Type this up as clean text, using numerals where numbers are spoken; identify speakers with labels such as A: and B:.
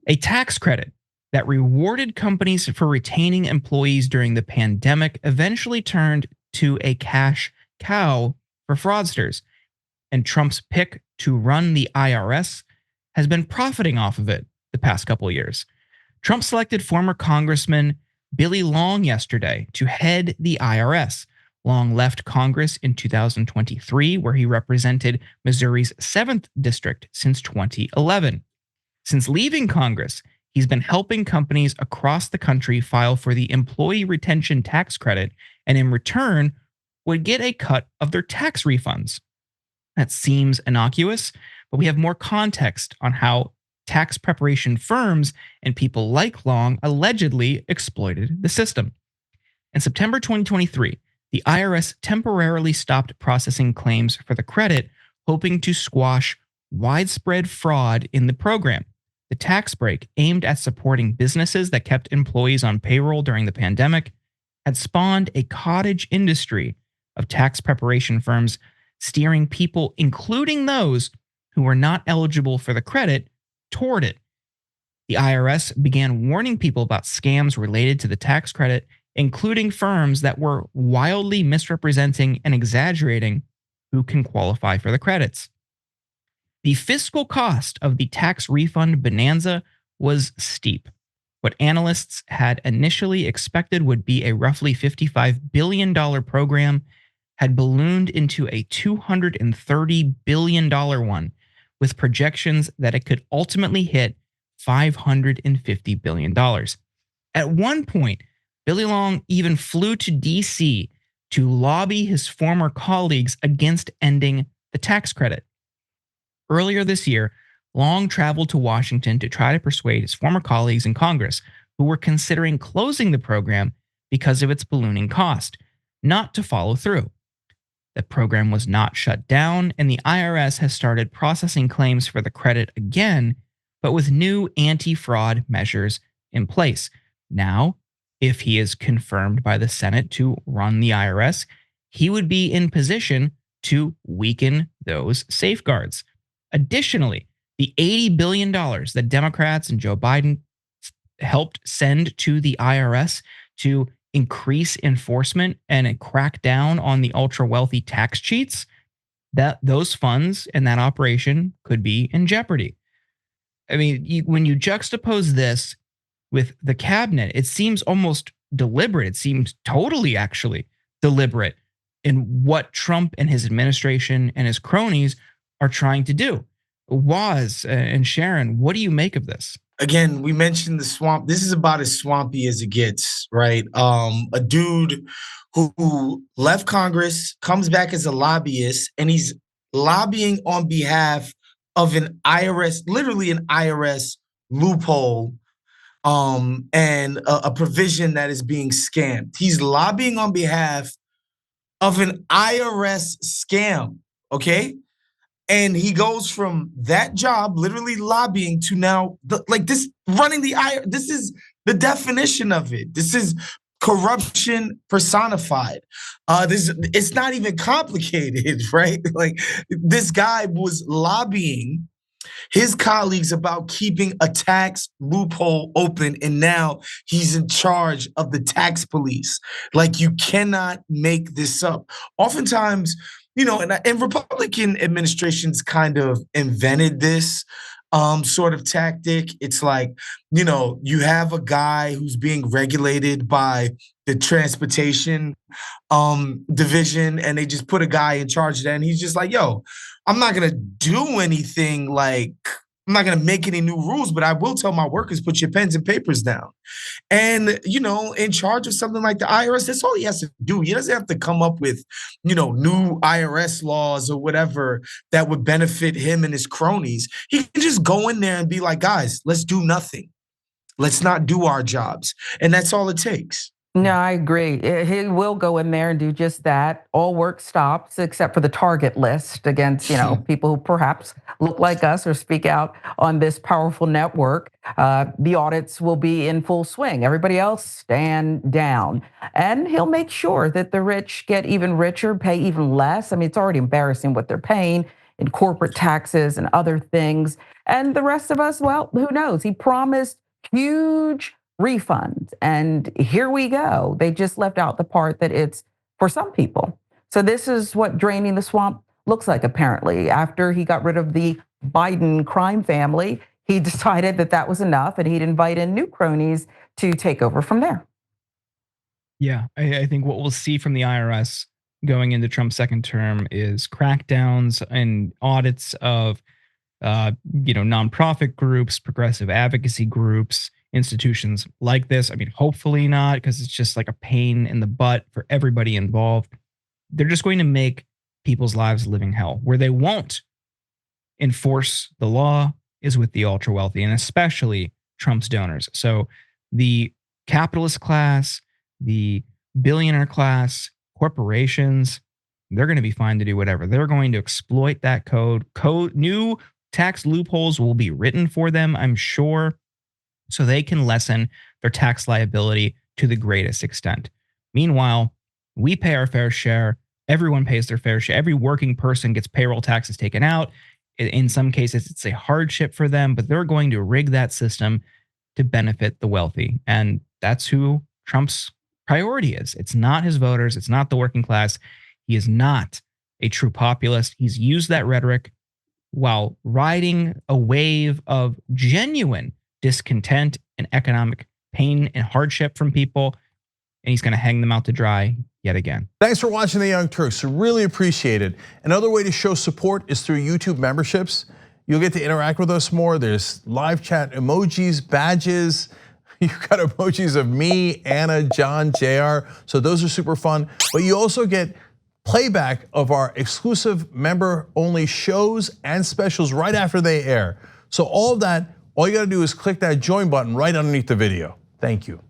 A: A tax credit that rewarded companies for retaining employees during the pandemic eventually turned to a cash cow for fraudsters, and Trump's pick to run the IRS has been profiting off of it the past couple of years. Trump selected former Congressman Billy Long yesterday to head the IRS. Long left Congress in 2023, where he represented Missouri's 7th district since 2011. Since leaving Congress, he's been helping companies across the country file for the Employee Retention Tax Credit, and in return, would get a cut of their tax refunds. That seems innocuous, but we have more context on how tax preparation firms and people like Long allegedly exploited the system. In September 2023, the IRS temporarily stopped processing claims for the credit, hoping to squash widespread fraud in the program. The tax break, aimed at supporting businesses that kept employees on payroll during the pandemic, had spawned a cottage industry of tax preparation firms steering people, including those who were not eligible for the credit, toward it. The IRS began warning people about scams related to the tax credit, including firms that were wildly misrepresenting and exaggerating who can qualify for the credits. The fiscal cost of the tax refund bonanza was steep. What analysts had initially expected would be a roughly $55 billion program had ballooned into a $230 billion one, with projections that it could ultimately hit $550 billion. At one point, Billy Long even flew to DC to lobby his former colleagues against ending the tax credit. Earlier this year, Long traveled to Washington to try to persuade his former colleagues in Congress, who were considering closing the program because of its ballooning cost, not to follow through. The program was not shut down, and the IRS has started processing claims for the credit again, but with new anti-fraud measures in place. Now, if he is confirmed by the Senate to run the IRS, he would be in position to weaken those safeguards. Additionally, the $80 billion that Democrats and Joe Biden helped send to the IRS to increase enforcement and crack down on the ultra wealthy tax cheats, that those funds and that operation could be in jeopardy. I mean, when you juxtapose this with the cabinet, it seems almost deliberate. It seems totally actually deliberate in what Trump and his administration and his cronies are trying to do. Waz and Sharon, what do you make of this?
B: Again, we mentioned the swamp. This is about as swampy as it gets, right? A dude who left Congress, comes back as a lobbyist, and he's lobbying on behalf of an IRS, literally an IRS loophole, and a provision that is being scammed. He's lobbying on behalf of an IRS scam, okay? And he goes from that job, literally lobbying, to now this running the IRS. This is the definition of it. This is corruption personified. It's not even complicated, right? Like, this guy was lobbying his colleagues about keeping a tax loophole open, and now he's in charge of the tax police. Like, you cannot make this up. Oftentimes, and Republican administrations kind of invented this sort of tactic. It's like, you have a guy who's being regulated by the transportation division, and they just put a guy in charge of that, and he's just like, yo, I'm not gonna do anything, like, I'm not going to make any new rules, but I will tell my workers, put your pens and papers down. And, in charge of something like the IRS, that's all he has to do. He doesn't have to come up with, new IRS laws or whatever that would benefit him and his cronies. He can just go in there and be like, guys, let's do nothing. Let's not do our jobs. And that's all it takes.
C: No, I agree. He will go in there and do just that. All work stops except for the target list against, people who perhaps look like us or speak out on this powerful network. The audits will be in full swing. Everybody else stand down. And he'll make sure that the rich get even richer, pay even less. I mean, it's already embarrassing what they're paying. in corporate taxes and other things. And the rest of us, well, who knows? He promised huge refunds. And here we go. They just left out the part that it's for some people. So this is what draining the swamp looks like, apparently. After he got rid of the Biden crime family, he decided that that was enough and he'd invite in new cronies to take over from there.
A: Yeah, I think what we'll see from the IRS going into Trump's second term is crackdowns and audits of, nonprofit groups, progressive advocacy groups, institutions like this. I mean, hopefully not, because it's just like a pain in the butt for everybody involved. They're just going to make people's lives living hell. Where they won't enforce the law is with the ultra wealthy, and especially Trump's donors. So the capitalist class, the billionaire class, corporations, they're going to be fine to do whatever. They're going to exploit that code. New tax loopholes will be written for them, I'm sure, so they can lessen their tax liability to the greatest extent. Meanwhile, we pay our fair share. Everyone pays their fair share. Every working person gets payroll taxes taken out. In some cases, it's a hardship for them, but they're going to rig that system to benefit the wealthy. And that's who Trump's priority is. It's not his voters. It's not the working class. He is not a true populist. He's used that rhetoric while riding a wave of genuine discontent and economic pain and hardship from people. And he's going to hang them out to dry yet again.
D: Thanks for watching The Young Turks. Really appreciate it. Another way to show support is through YouTube memberships. You'll get to interact with us more. There's live chat emojis, badges. You've got emojis of me, Anna, John, JR. So those are super fun. But you also get playback of our exclusive member-only shows and specials right after they air. So all of that, all you gotta do is click that join button right underneath the video. Thank you.